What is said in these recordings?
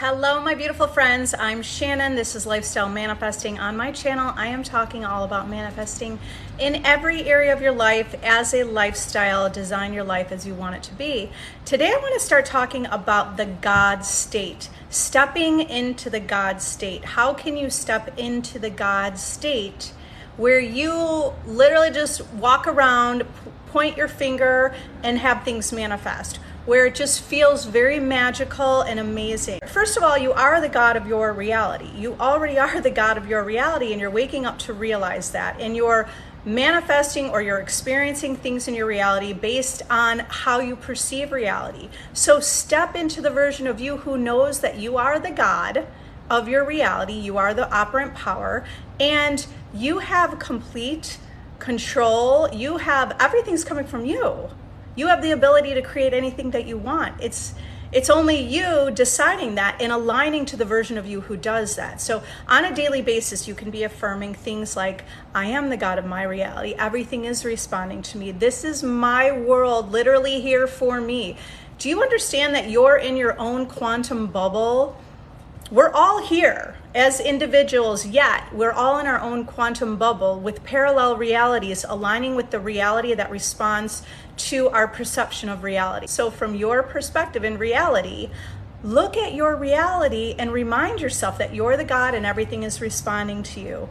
Hello, my beautiful friends. I'm Shannon. This is Lifestyle Manifesting. On my channel, I am talking all about manifesting in every area of your life as a lifestyle. Design your life as you want it to be. Today, I want to start talking about the God state, stepping into the God state. How can you step into the God state where you literally just walk around, point your finger, and have things manifest? Where it just feels very magical and amazing. First of all, you are the God of your reality. You already are the God of your reality, and you're waking up to realize that. And you're manifesting or you're experiencing things in your reality based on how you perceive reality. So step into the version of you who knows that you are the God of your reality. You are the operant power, and you have complete control. You have everything's coming from you. You have the ability to create anything that you want. It's only you deciding that and aligning to the version of you who does that. So on a daily basis, you can be affirming things like, I am the God of my reality. Everything is responding to me. This is my world, literally here for me. Do you understand that you're in your own quantum bubble? We're all here as individuals, yet we're all in our own quantum bubble with parallel realities aligning with the reality that responds to our perception of reality. So from your perspective in reality, look at your reality and remind yourself that you're the God and everything is responding to you.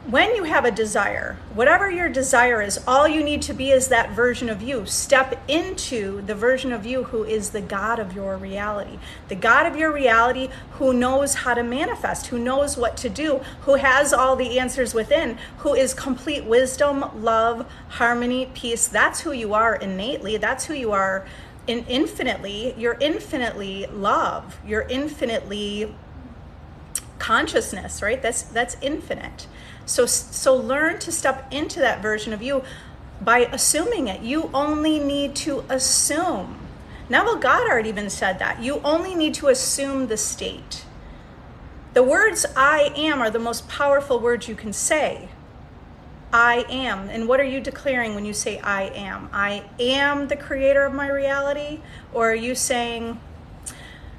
When you have a desire, whatever your desire is, all you need to be is that version of you. Step into the version of you who is the God of your reality. The God of your reality who knows how to manifest, who knows what to do, who has all the answers within, who is complete wisdom, love, harmony, peace. That's who you are innately. That's who you are infinitely. You're infinitely love. You're infinitely consciousness, right? That's infinite. So learn to step into that version of you by assuming it. You only need to assume. Neville Goddard even said that. You only need to assume the state. The words I am are the most powerful words you can say. I am. And what are you declaring when you say I am? I am the creator of my reality? Or are you saying,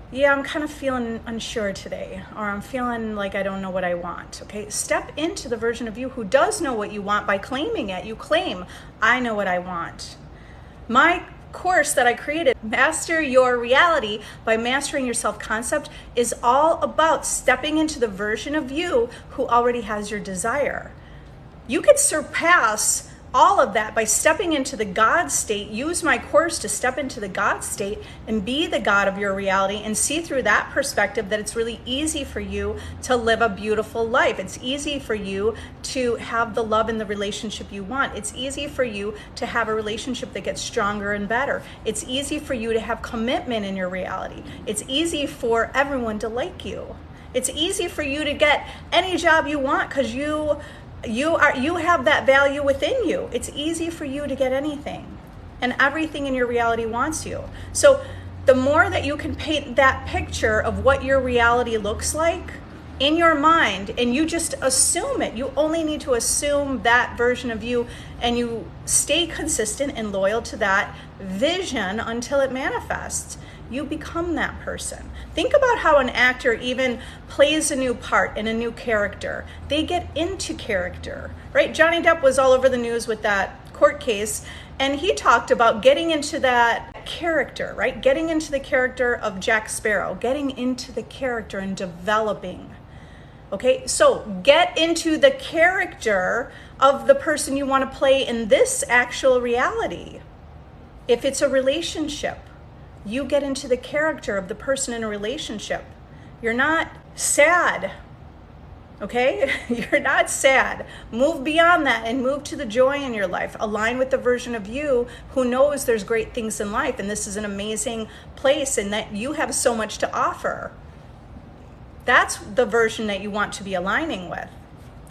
yeah, I'm kind of feeling unsure today, or I'm feeling like I don't know what I want, okay? Step into the version of you who does know what you want by claiming it. You claim, I know what I want. My course that I created, Master Your Reality by Mastering Your Self-Concept, is all about stepping into the version of you who already has your desire. You could surpass all of that by stepping into the God state. Use my course to step into the God state and be the God of your reality and see through that perspective that it's really easy for you to live a beautiful life. It's easy for you to have the love in the relationship you want. It's easy for you to have a relationship that gets stronger and better. It's easy for you to have commitment in your reality. It's easy for everyone to like you. It's easy for you to get any job you want because you have that value within you. It's easy for you to get anything, and everything in your reality wants you. So the more that you can paint that picture of what your reality looks like in your mind, and you just assume it, you only need to assume that version of you, and you stay consistent and loyal to that vision until it manifests. You become that person. Think about how an actor even plays a new part in a new character. They get into character, right? Johnny Depp was all over the news with that court case, and he talked about getting into that character, right? Getting into the character of Jack Sparrow, getting into the character and developing. Okay, so get into the character of the person you want to play in this actual reality. If it's a relationship, you get into the character of the person in a relationship. You're not sad, okay? You're not sad. Move beyond that and move to the joy in your life. Align with the version of you who knows there's great things in life, and this is an amazing place, and that you have so much to offer. That's the version that you want to be aligning with.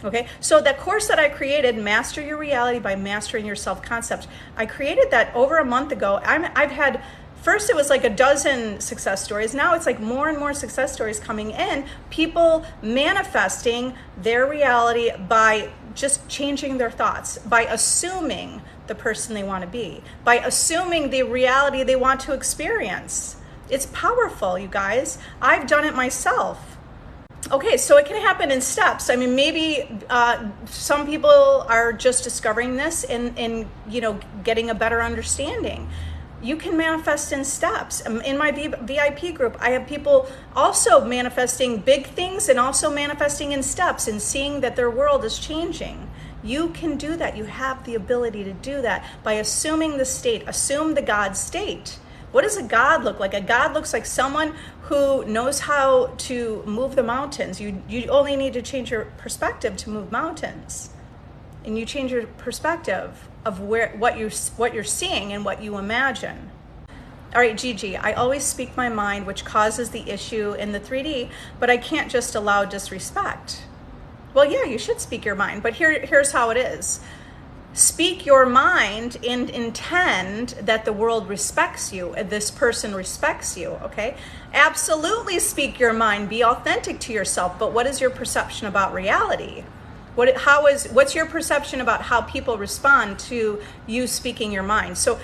Okay, so that course that I created, Master Your Reality by Mastering Your Self-Concept, I created that over a month ago. I've had, first it was like a dozen success stories. Now it's like more and more success stories coming in. People manifesting their reality by just changing their thoughts, by assuming the person they want to be, by assuming the reality they want to experience. It's powerful, you guys. I've done it myself. Okay, so it can happen in steps. I mean, maybe some people are just discovering this and getting a better understanding. You can manifest in steps. In my VIP group, I have people also manifesting big things and also manifesting in steps and seeing that their world is changing. You can do that. You have the ability to do that by assuming the state. Assume the God state. What does a God look like? A God looks like someone who knows how to move the mountains. You only need to change your perspective to move mountains. And you change your perspective of what you're seeing and what you imagine. All right, Gigi, I always speak my mind, which causes the issue in the 3D, but I can't just allow disrespect. Well, yeah, you should speak your mind, but here's how it is. Speak your mind and intend that the world respects you, this person respects you, okay? Absolutely speak your mind, be authentic to yourself, but what is your perception about reality? What's your perception about how people respond to you speaking your mind? So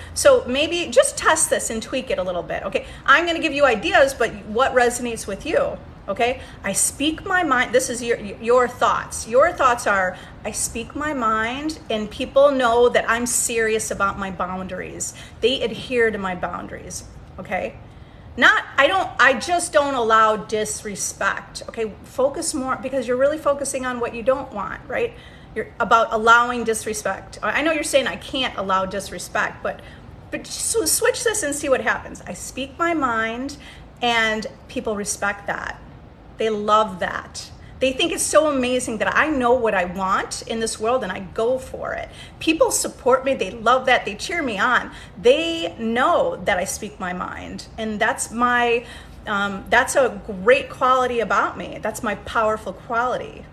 maybe just test this and tweak it a little bit, okay? I'm gonna give you ideas, but what resonates with you? Okay, I speak my mind. This is your thoughts. Your thoughts are, I speak my mind and people know that I'm serious about my boundaries. They adhere to my boundaries, okay? I just don't allow disrespect, okay? Focus more, because you're really focusing on what you don't want, right? You're about allowing disrespect. I know you're saying I can't allow disrespect, but so switch this and see what happens. I speak my mind and people respect that. They love that. They think it's so amazing that I know what I want in this world and I go for it. People support me. They love that. They cheer me on. They know that I speak my mind. And that's a great quality about me. That's my powerful quality.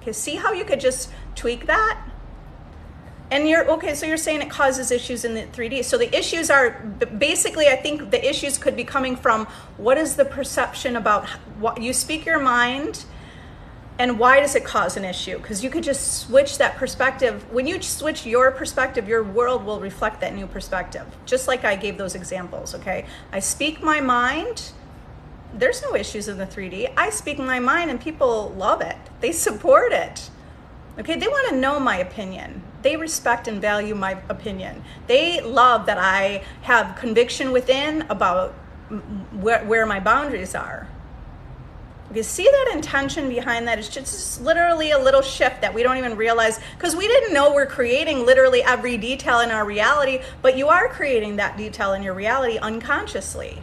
Okay, see how you could just tweak that? And so you're saying it causes issues in the 3D. So the issues are, basically, I think the issues could be coming from what is the perception about what you speak your mind and why does it cause an issue? Because you could just switch that perspective. When you switch your perspective, your world will reflect that new perspective. Just like I gave those examples, okay? I speak my mind. There's no issues in the 3D. I speak my mind and people love it. They support it. Okay, they want to know my opinion. They respect and value my opinion. They love that I have conviction within about where my boundaries are. You see that intention behind that? It's just literally a little shift that we don't even realize, because we didn't know we're creating literally every detail in our reality, but you are creating that detail in your reality unconsciously.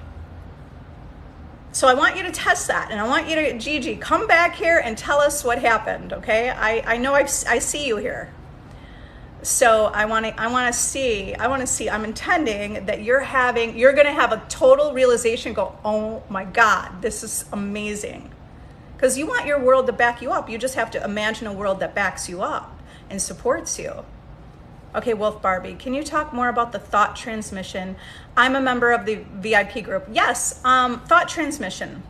So I want you to test that, and I want you to, Gigi, come back here and tell us what happened, okay? I know I see you here. So I want to see, I'm intending that you're going to have a total realization, go, oh my God, this is amazing. Because you want your world to back you up. You just have to imagine a world that backs you up and supports you. Okay, Wolf Barbie, can you talk more about the thought transmission? I'm a member of the VIP group. Yes, thought transmission.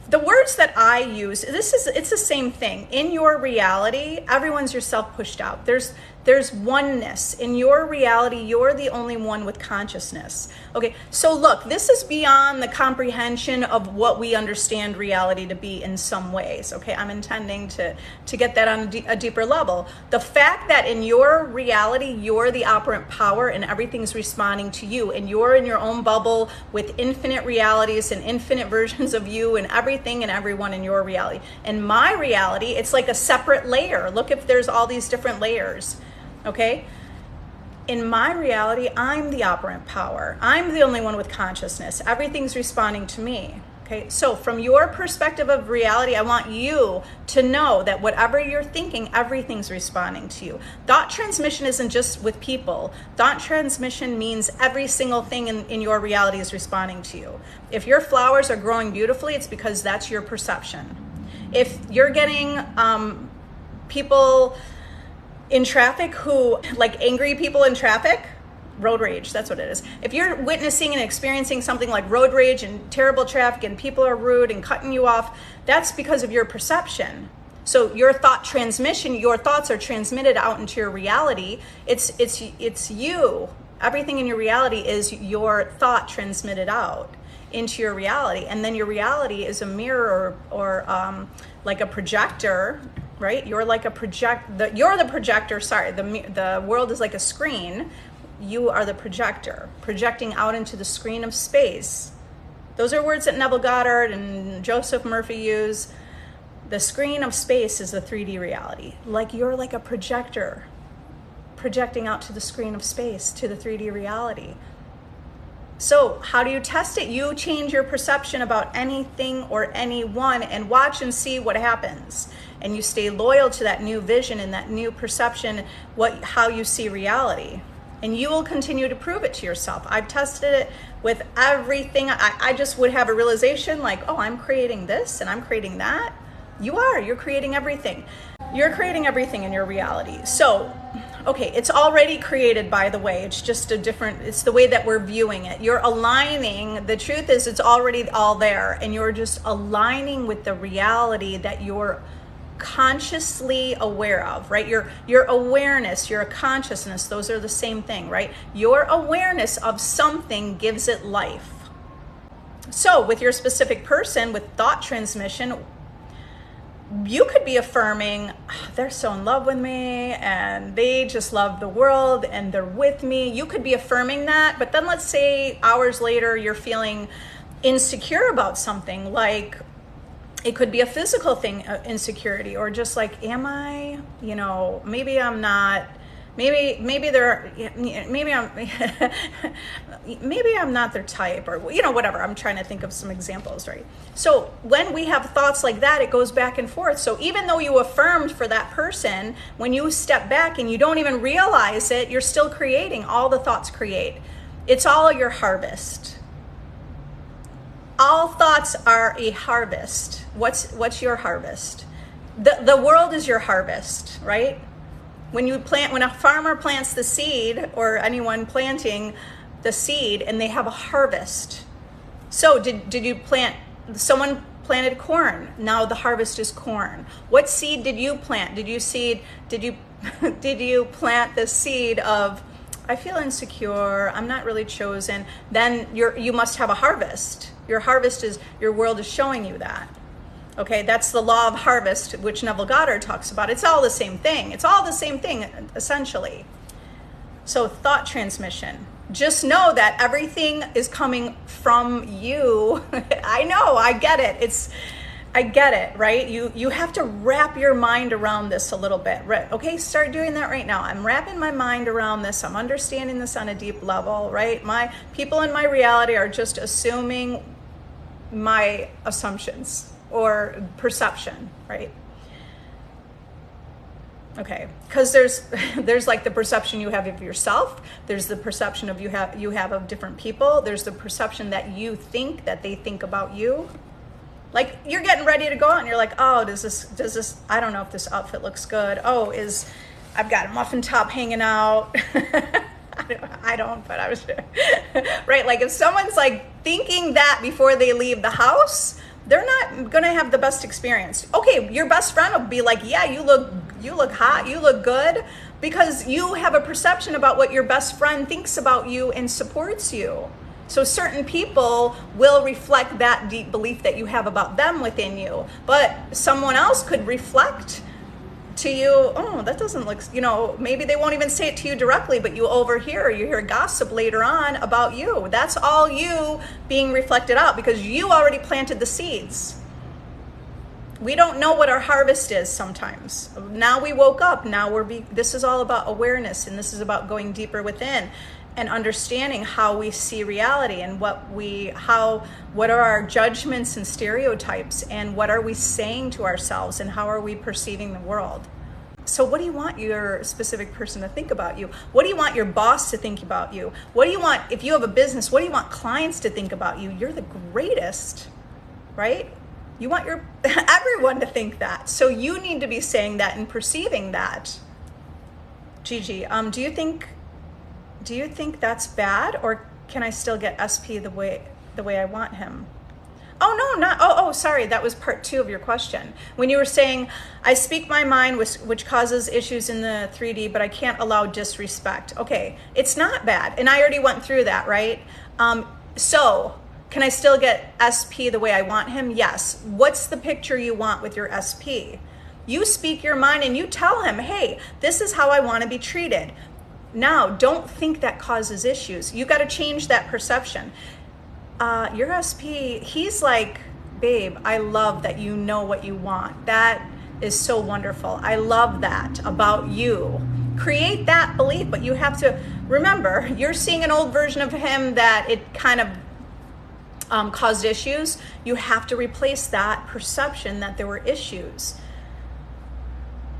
The words that I use, it's the same thing. In your reality, everyone's yourself pushed out. There's oneness. In your reality, you're the only one with consciousness. Okay, so look, this is beyond the comprehension of what we understand reality to be in some ways. Okay, I'm intending to get that on a deeper level. The fact that in your reality, you're the operant power and everything's responding to you, and you're in your own bubble with infinite realities and infinite versions of you and everything and everyone in your reality. In my reality, it's like a separate layer. Look, if there's all these different layers. Okay, in my reality, I'm the operant power. I'm the only one with consciousness. Everything's responding to me. Okay, so from your perspective of reality, I want you to know that whatever you're thinking, everything's responding to you. Thought transmission isn't just with people. Thought transmission means every single thing in your reality is responding to you. If your flowers are growing beautifully, it's because that's your perception. If you're getting people in traffic angry people in traffic, road rage, that's what it is. If you're witnessing and experiencing something like road rage and terrible traffic and people are rude and cutting you off, that's because of your perception. So your thought transmission, your thoughts are transmitted out into your reality. It's you. Everything in your reality is your thought transmitted out into your reality. And then your reality is a mirror or like a projector, right? You're like you're the projector, sorry. The world is like a screen. You are the projector, projecting out into the screen of space. Those are words that Neville Goddard and Joseph Murphy use. The screen of space is the 3D reality. Like you're like a projector projecting out to the screen of space, to the 3D reality. So how do you test it? You change your perception about anything or anyone and watch and see what happens. And you stay loyal to that new vision and that new perception, how you see reality. And you will continue to prove it to yourself. I've tested it with everything. I just would have a realization like, oh, I'm creating this and I'm creating that. You're creating everything. You're creating everything in your reality. So, okay, it's already created, by the way. It's just it's the way that we're viewing it. You're aligning, the truth is it's already all there, and you're just aligning with the reality that you're consciously aware of, right? Your awareness, your consciousness, those are the same thing, right? Your awareness of something gives it life. So with your specific person, with thought transmission, you could be affirming, they're so in love with me and they just love the world and they're with me. You could be affirming that, but then let's say hours later you're feeling insecure about something, like it could be a physical thing, insecurity, or just like, am I, maybe I'm not, maybe I'm maybe I'm not their type, or whatever. I'm trying to think of some examples, right? So when we have thoughts like that, it goes back and forth. So even though you affirmed for that person, when you step back and you don't even realize it, you're still creating. All the thoughts create. It's all your harvest. All thoughts are a harvest. What's your harvest? The world is your harvest, right? When a farmer plants the seed, or anyone planting the seed, and they have a harvest. So did you plant, someone planted corn, now the harvest is corn. What seed did you plant? Did you plant the seed of, I feel insecure, I'm not really chosen? Then you must have a harvest. Your harvest is, your world is showing you that. Okay, that's the law of harvest, which Neville Goddard talks about. It's all the same thing. It's all the same thing, essentially. So thought transmission. Just know that everything is coming from you. I know, I get it. I get it, right? You have to wrap your mind around this a little bit. Okay, start doing that right now. I'm wrapping my mind around this. I'm understanding this on a deep level, right? My people in my reality are just assuming my assumptions or perception, right? Okay, because there's like the perception you have of yourself. There's the perception of you have of different people. There's the perception that you think that they think about you. Like you're getting ready to go out and you're like, oh, does this, I don't know if this outfit looks good. Oh, I've got a muffin top hanging out. I don't, but I was, right? Like if someone's like thinking that before they leave the house, they're not going to have the best experience. Okay, your best friend will be like, yeah, you look hot, you look good, because you have a perception about what your best friend thinks about you and supports you. So certain people will reflect that deep belief that you have about them within you, but someone else could reflect to you, oh, that doesn't look, maybe they won't even say it to you directly, but you hear gossip later on about you. That's all you being reflected out, because you already planted the seeds. We don't know what our harvest is sometimes. Now we woke up, this is all about awareness, and this is about going deeper within and understanding how we see reality, and what are our judgments and stereotypes, and what are we saying to ourselves, and how are we perceiving the world. So what do you want your specific person to think about you? What do you want your boss to think about you? What do you want, if you have a business, what do you want clients to think about you? You're the greatest, right? You want everyone to think that. So you need to be saying that and perceiving that. Gigi, do you think that's bad, or can I still get SP the way I want him? Oh, no, not, oh, sorry. That was part 2 of your question. When you were saying, I speak my mind, which causes issues in the 3D, but I can't allow disrespect. Okay, it's not bad. And I already went through that, right? So can I still get SP the way I want him? Yes. What's the picture you want with your SP? You speak your mind and you tell him, hey, this is how I want to be treated. Now, don't think that causes issues. You got to change that perception. Your SP, he's like, babe, I love that you know what you want. That is so wonderful. I love that about you. Create that belief, but you have to remember, you're seeing an old version of him that it kind of caused issues. You have to replace that perception that there were issues.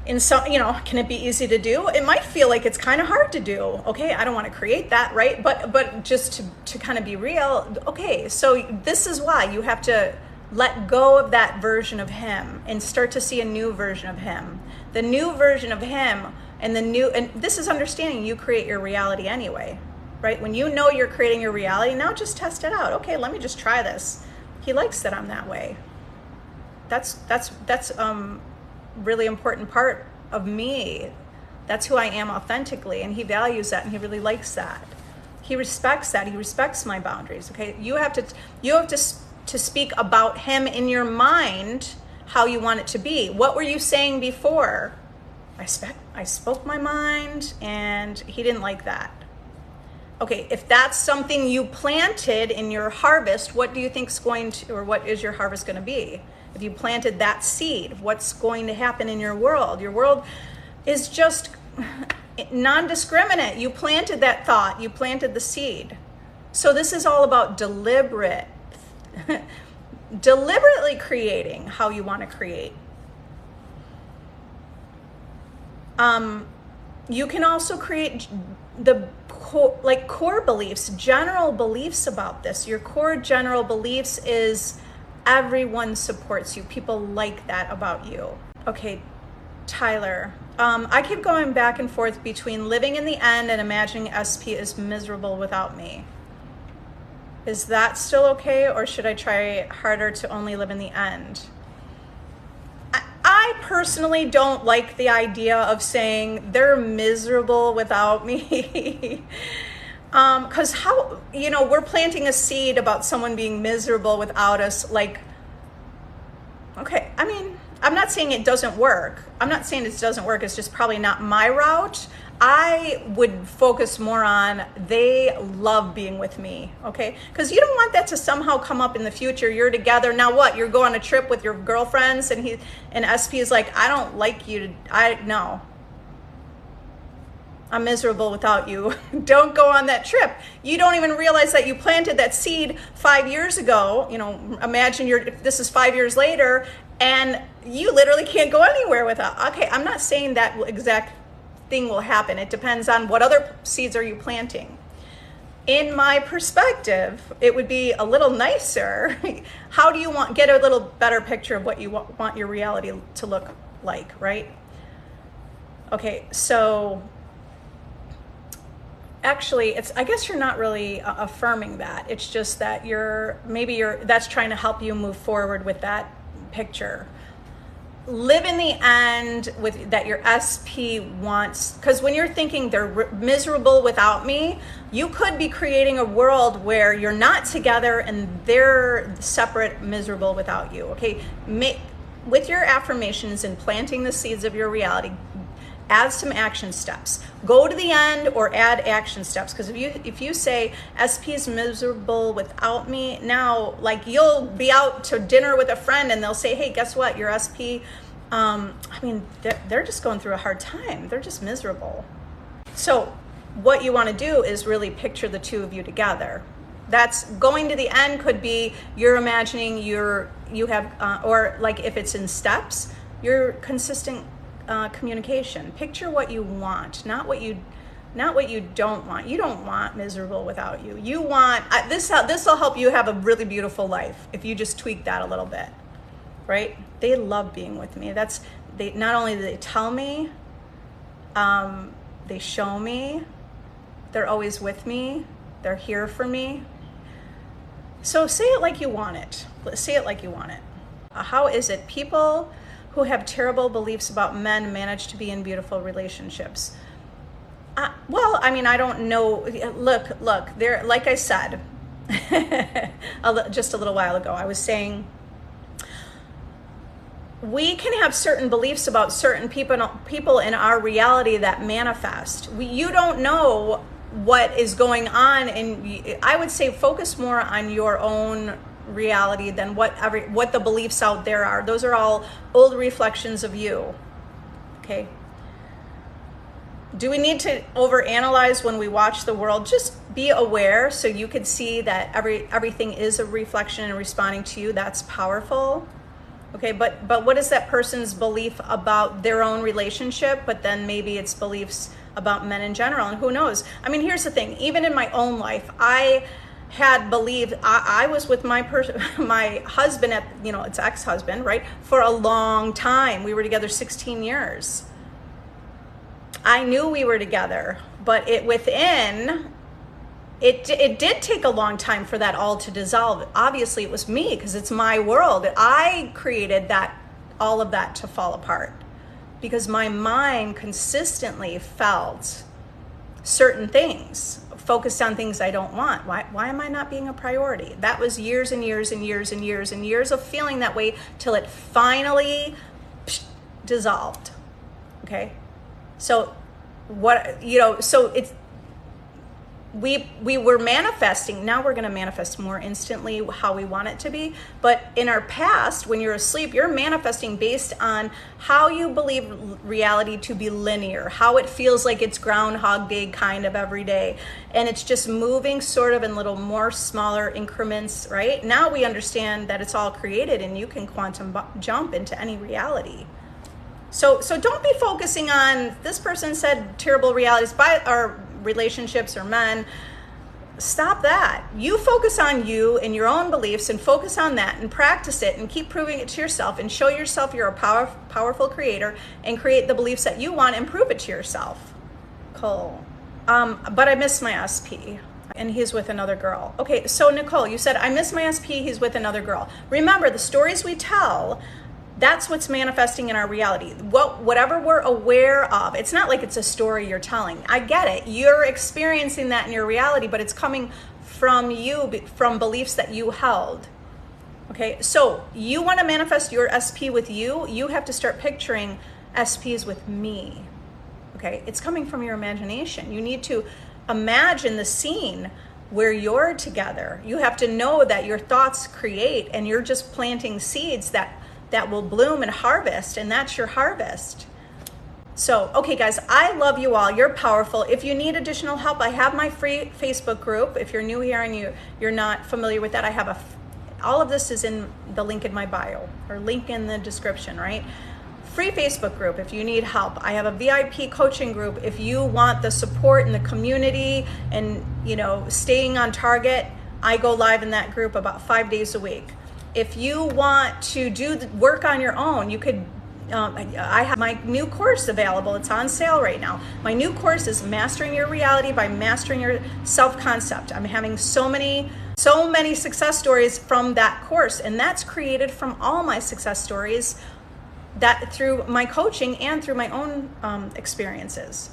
And so, can it be easy to do? It might feel like it's kind of hard to do. Okay, I don't want to create that, right? But just to kind of be real, okay, so this is why you have to let go of that version of him and start to see a new version of him. The new version of him and this is understanding you create your reality anyway, right? When you know you're creating your reality, now just test it out. Okay, let me just try this. He likes that I'm that way. That's really important part of me. That's who I am authentically, and he values that, and he really likes that. He respects that. He respects my boundaries. Okay, you have to speak about him in your mind how you want it to be. What were you saying before? I spoke my mind, and he didn't like that. Okay, if that's something you planted in your harvest, what do you think's what is your harvest going to be? If you planted that seed, what's going to happen in your world? Your world is just non-discriminate. You planted that thought. You planted the seed. So this is all about deliberately creating how you want to create. You can also create the core beliefs, general beliefs about this. Your core general beliefs is everyone supports you. People like that about you. Okay, Tyler. I keep going back and forth between living in the end and imagining SP is miserable without me. Is that still okay, or should I try harder to only live in the end? I personally don't like the idea of saying they're miserable without me. Because we're planting a seed about someone being miserable without us. Like, okay, I mean, I'm not saying it doesn't work. I'm not saying it doesn't work. It's just probably not my route. I would focus more on they love being with me, okay? Because you don't want that to somehow come up in the future. You're together, now what? You're going on a trip with your girlfriends and SP is like, I don't like you. No. I'm miserable without you. Don't go on that trip. You don't even realize that you planted that seed 5 years ago. Imagine this is 5 years later and you literally can't go anywhere without. Okay, I'm not saying that get thing will happen. It depends on what other seeds are you planting. In my perspective, it would be a little nicer. How do you get a little better picture of what you want your reality to look like, right? Okay, so actually, I guess you're not really affirming that. It's just that that's trying to help you move forward with that picture. Live in the end with that your SP wants, because when you're thinking they're miserable without me, you could be creating a world where you're not together and they're separate, miserable without you. Okay, with your affirmations and planting the seeds of your reality, add some action steps. Go to the end or add action steps, because if you say SP is miserable without me, now like you'll be out to dinner with a friend and they'll say, hey, guess what, your SP they're just going through a hard time, they're just miserable. So what you want to do is really picture the two of you together. That's going to the end. Could be you're imagining you have or like if it's in steps, you're consistent communication. Picture what you want, not what you don't want. You don't want miserable without you. You want this will help you have a really beautiful life if you just tweak that a little bit, right? They love being with me. Not only do they tell me, they show me, they're always with me, they're here for me. So say it like you want it. Say it like you want it. How is it people who have terrible beliefs about men manage to be in beautiful relationships? Well, I mean, I don't know. Look, there, like I said, just a little while ago, I was saying, we can have certain beliefs about certain people in our reality that manifest. You don't know what is going on, and I would say focus more on your own reality than what the beliefs out there are. Those are all old reflections of you. Okay. Do we need to overanalyze when we watch the world? Just be aware so you could see that everything is a reflection and responding to you. That's powerful. Okay, but what is that person's belief about their own relationship? But then maybe it's beliefs about men in general, and who knows? I mean, here's the thing. Even in my own life, I had believed I was with my husband it's ex-husband, right? For a long time. We were together 16 years. I knew we were together, but it did take a long time for that all to dissolve. Obviously, it was me because it's my world. I created all of that to fall apart because my mind consistently felt certain things, focused on things I don't want. Why am I not being a priority? That was years and years and years and years and years of feeling that way till it finally dissolved. Okay? So we were manifesting. Now we're going to manifest more instantly how we want it to be. But in our past, when you're asleep, you're manifesting based on how you believe reality to be linear, how it feels like it's Groundhog Day kind of every day. And it's just moving sort of in little more smaller increments, right? Now we understand that it's all created and you can quantum jump into any reality. So don't be focusing on this person said terrible realities or relationships or men. Stop that. You focus on you and your own beliefs and focus on that and practice it and keep proving it to yourself and show yourself you're a powerful creator and create the beliefs that you want and prove it to yourself. Cool. But I miss my SP and he's with another girl. Okay, so Nicole, you said, I miss my SP, he's with another girl. Remember, the stories we tell, that's what's manifesting in our reality. Whatever we're aware of, it's not like it's a story you're telling. I get it. You're experiencing that in your reality, but it's coming from you, from beliefs that you held. Okay, so you want to manifest your SP with you, you have to start picturing SPs with me. Okay, it's coming from your imagination. You need to imagine the scene where you're together. You have to know that your thoughts create and you're just planting seeds that will bloom and harvest, and that's your harvest. So, okay guys, I love you all. You're powerful. If you need additional help, I have my free Facebook group. If you're new here and you're not familiar with that, I have all of this is in the link in my bio or link in the description, right? Free Facebook group if you need help. I have a VIP coaching group if you want the support in the community and staying on target. I go live in that group about 5 days a week. If you want to do the work on your own, you could, I have my new course available. It's on sale right now. My new course is Mastering Your Reality by Mastering Your Self-Concept. I'm having so many success stories from that course, and that's created from all my success stories that through my coaching and through my own experiences.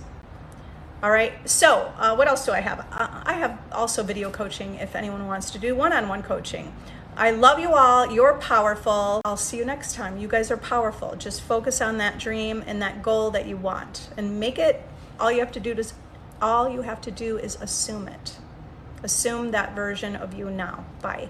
All right, so what else do I have? I have also video coaching if anyone wants to do one-on-one coaching. I love you all. You're powerful. I'll see you next time. You guys are powerful. Just focus on that dream and that goal that you want and make it. All you have to do is assume it. Assume that version of you now. Bye.